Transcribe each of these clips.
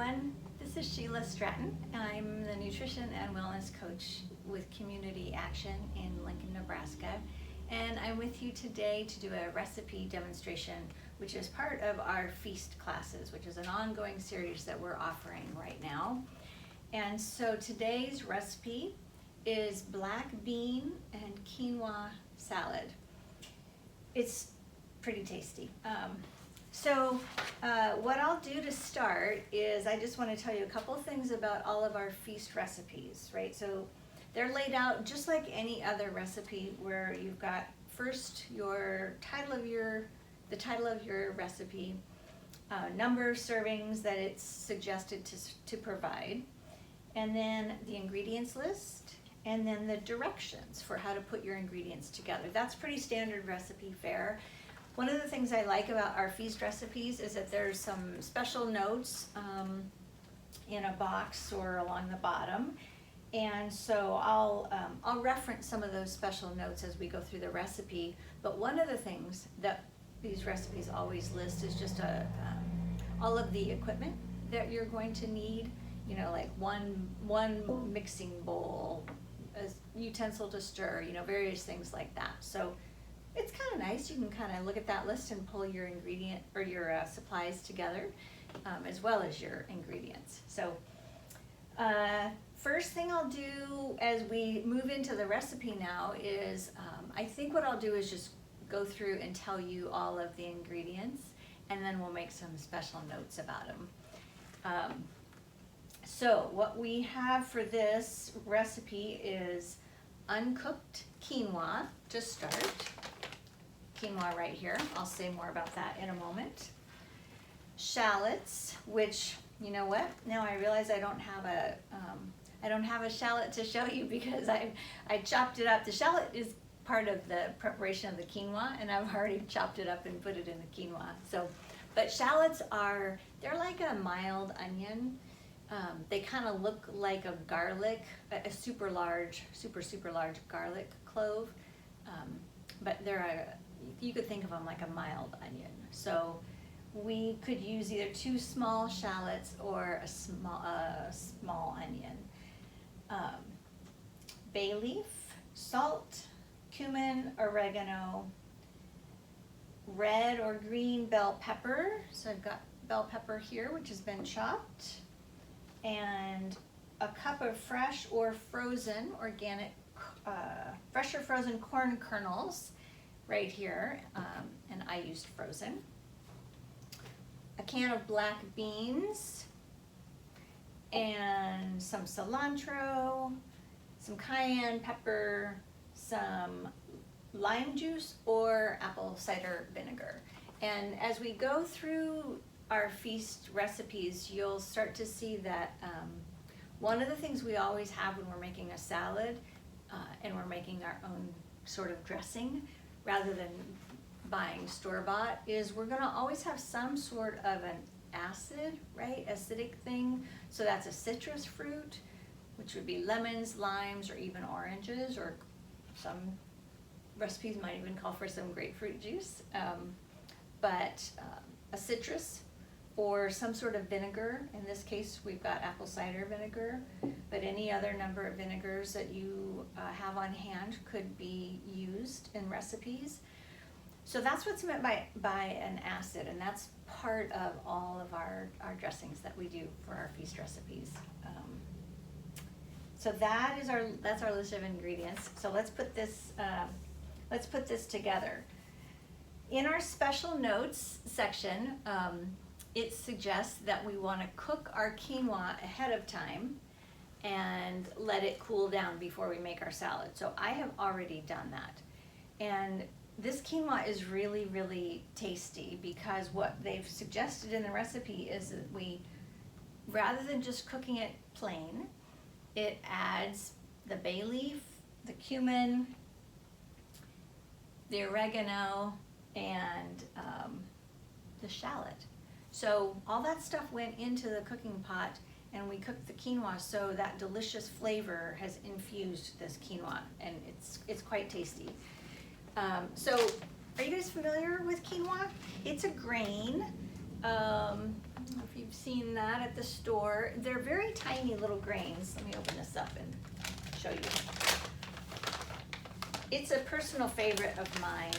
everyone. This is Sheila Stratton. I'm the nutrition and wellness coach with Community Action in Lincoln, Nebraska. And I'm with you today to do a recipe demonstration, which is part of our feast classes, which is an ongoing series that we're offering right now. And so today's recipe is black bean and quinoa salad. It's pretty tasty. What I'll do to start is I just want to tell you a couple things about all of our feast recipes, right? So they're laid out just like any other recipe, where you've got first the title of your recipe, number of servings that it's suggested to provide, and then the ingredients list, and then the directions for how to put your ingredients together. That's pretty standard recipe fare. One of the things I like about our feast recipes is that there's some special notes in a box or along the bottom, and so I'll reference some of those special notes as we go through the recipe. But one of the things that these recipes always list is just all of the equipment that you're going to need. You know, like one mixing bowl, a utensil to stir. You know, various things like that. So it's kind of nice. You can kind of look at that list and pull your ingredient or your supplies together, as well as your ingredients. So first thing I'll do as we move into the recipe now is I think what I'll do is just go through and tell you all of the ingredients, and then we'll make some special notes about them. So what we have for this recipe is uncooked quinoa to start. Quinoa right here. I'll say more about that in a moment. Shallots, which, you know what? Now I realize I don't have a shallot to show you because I chopped it up. The shallot is part of the preparation of the quinoa, and I've already chopped it up and put it in the quinoa. So, but shallots they're like a mild onion. They kind of look like a garlic, a super large garlic clove, but you could think of them like a mild onion. So we could use either 2 small shallots or a small onion. Bay leaf, salt, cumin, oregano, red or green bell pepper. So I've got bell pepper here, which has been chopped, and a cup of fresh or frozen organic, fresh or frozen corn kernels right here, and I used frozen. A can of black beans, and some cilantro, some cayenne pepper, some lime juice or apple cider vinegar. And as we go through our feast recipes, you'll start to see that one of the things we always have when we're making a salad and we're making our own sort of dressing, rather than buying store-bought, is we're gonna always have some sort of an acid, right? Acidic thing. So that's a citrus fruit, which would be lemons, limes, or even oranges, or some recipes might even call for some grapefruit juice. But a citrus or some sort of vinegar. In this case, we've got apple cider vinegar, but any other number of vinegars that you have on hand could be used in recipes. So that's what's meant by an acid, and that's part of all of our dressings that we do for our feast recipes. So that's our list of ingredients. So let's put this together. In our special notes section, it suggests that we want to cook our quinoa ahead of time and let it cool down before we make our salad. So I have already done that. And this quinoa is really, really tasty because what they've suggested in the recipe is that rather than just cooking it plain, it adds the bay leaf, the cumin, the oregano, and the shallot. So all that stuff went into the cooking pot, and we cooked the quinoa, so that delicious flavor has infused this quinoa, and it's quite tasty. So are you guys familiar with quinoa? It's a grain. don't know if you've seen that at the store. They're very tiny little grains. Let me open this up and show you. It's a personal favorite of mine,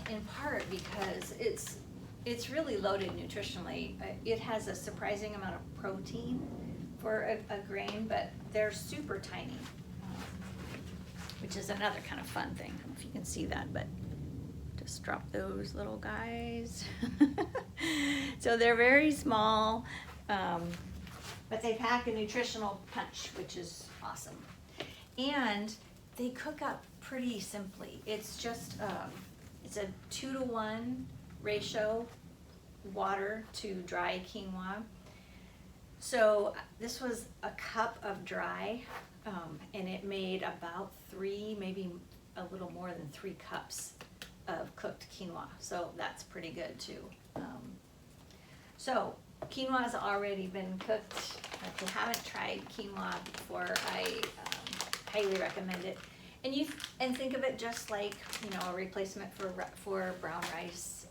in part because it's really loaded nutritionally. It has a surprising amount of protein for a grain, but they're super tiny, which is another kind of fun thing. I don't know if you can see that, but just drop those little guys. So they're very small, but they pack a nutritional punch, which is awesome. And they cook up pretty simply. It's just, it's a 2-to-1 ratio, water to dry quinoa. So this was a cup of dry, and it made about 3, maybe a little more than 3 cups of cooked quinoa. So that's pretty good too. So quinoa has already been cooked. If you haven't tried quinoa before, I highly recommend it. And think of it just like, you know, a replacement for brown rice,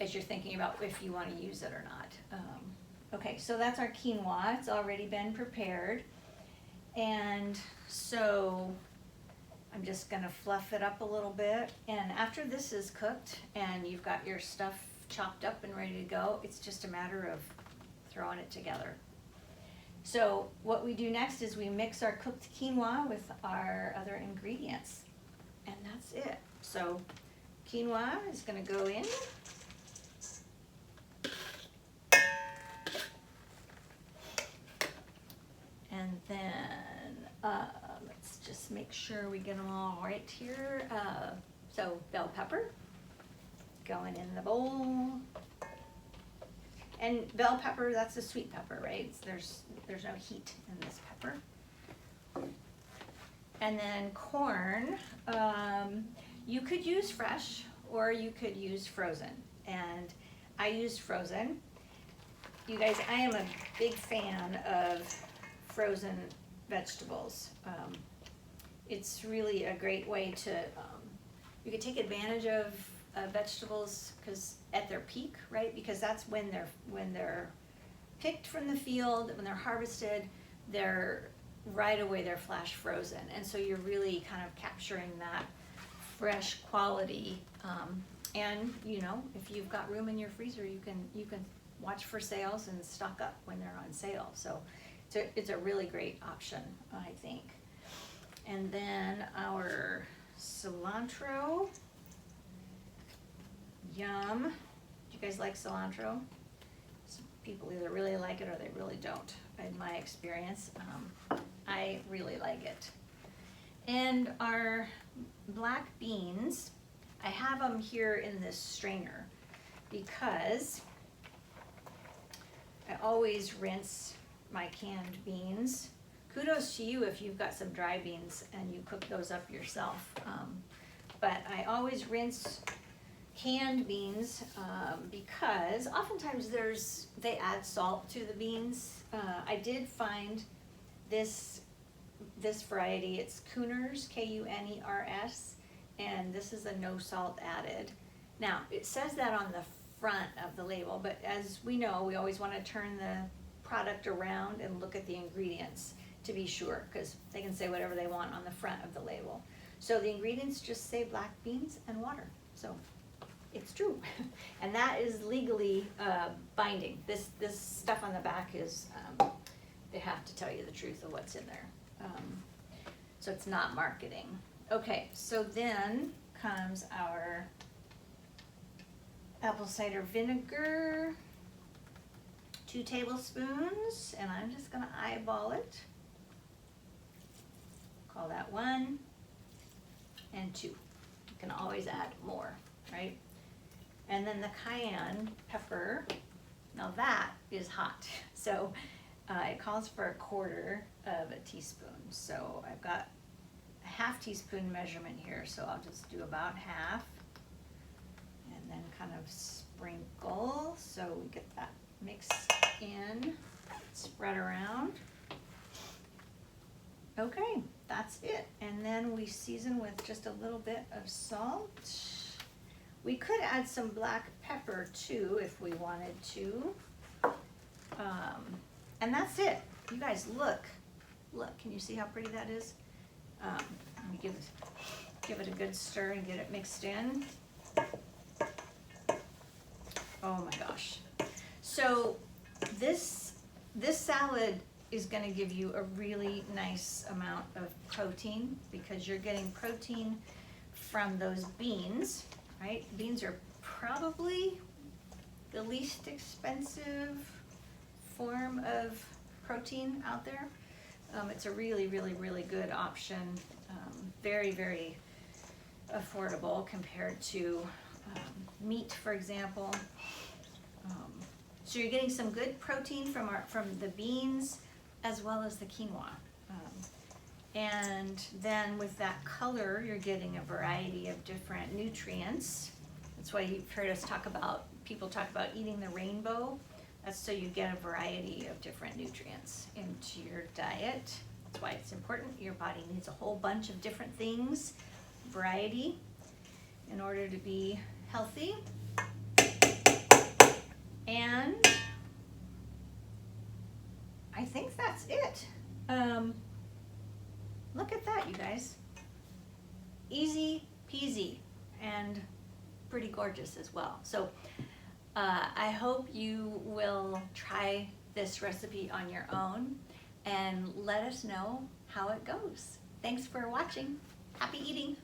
as you're thinking about if you want to use it or not. Okay, so that's our quinoa. It's already been prepared. And so I'm just gonna fluff it up a little bit. And after this is cooked and you've got your stuff chopped up and ready to go, it's just a matter of throwing it together. So what we do next is we mix our cooked quinoa with our other ingredients, and that's it. So quinoa is gonna go in. And then let's just make sure we get them all right here. So bell pepper going in the bowl. And bell pepper, that's a sweet pepper, right? There's no heat in this pepper. And then corn, you could use fresh or you could use frozen. And I used frozen. You guys, I am a big fan of frozen vegetables. It's really a great way to, you can take advantage of vegetables because at their peak, right? Because that's when they're picked from the field, when they're harvested, they're right away they're flash frozen, and so you're really kind of capturing that fresh quality. And you know, if you've got room in your freezer, you can watch for sales and stock up when they're on sale. So it's a really great option, I think. And then our cilantro. Yum. Do you guys like cilantro? Some people either really like it or they really don't, in my experience. I really like it. And our black beans, I have them here in this strainer because I always rinse my canned beans. Kudos to you if you've got some dry beans and you cook those up yourself. But I always rinse canned beans because oftentimes they add salt to the beans. I did find this variety. It's Kuners, Kuners, and this is a no salt added. Now it says that on the front of the label, but as we know, we always want to turn the product around and look at the ingredients to be sure, because they can say whatever they want on the front of the label. So the ingredients just say black beans and water. So it's true. And that is legally binding. This stuff on the back is, they have to tell you the truth of what's in there. So it's not marketing. Okay, so then comes our apple cider vinegar, 2 tablespoons, and I'm just gonna eyeball it. Call that 1 and 2. You can always add more, right? And then the cayenne pepper, now that is hot. So it calls for 1/4 of a teaspoon. So I've got a 1/2 teaspoon measurement here, so I'll just do about 1/2. And then kind of sprinkle, so we get that mixed in, spread around. Okay, that's it. And then we season with just a little bit of salt. We could add some black pepper too if we wanted to. And that's it. You guys, look, can you see how pretty that is? Let me give it a good stir and get it mixed in. Oh my gosh. So this salad is going to give you a really nice amount of protein because you're getting protein from those beans, right? Beans are probably the least expensive form of protein out there. It's a really, really, really good option. Very, very affordable compared to meat, for example. So you're getting some good protein from the beans as well as the quinoa. And then with that color, you're getting a variety of different nutrients. That's why you've heard us people talk about eating the rainbow. That's so you get a variety of different nutrients into your diet. That's why it's important. Your body needs a whole bunch of different things, variety, in order to be healthy. And I think that's it. Look at that, you guys. Easy peasy and pretty gorgeous as well. So I hope you will try this recipe on your own and let us know how it goes. Thanks for watching. Happy eating.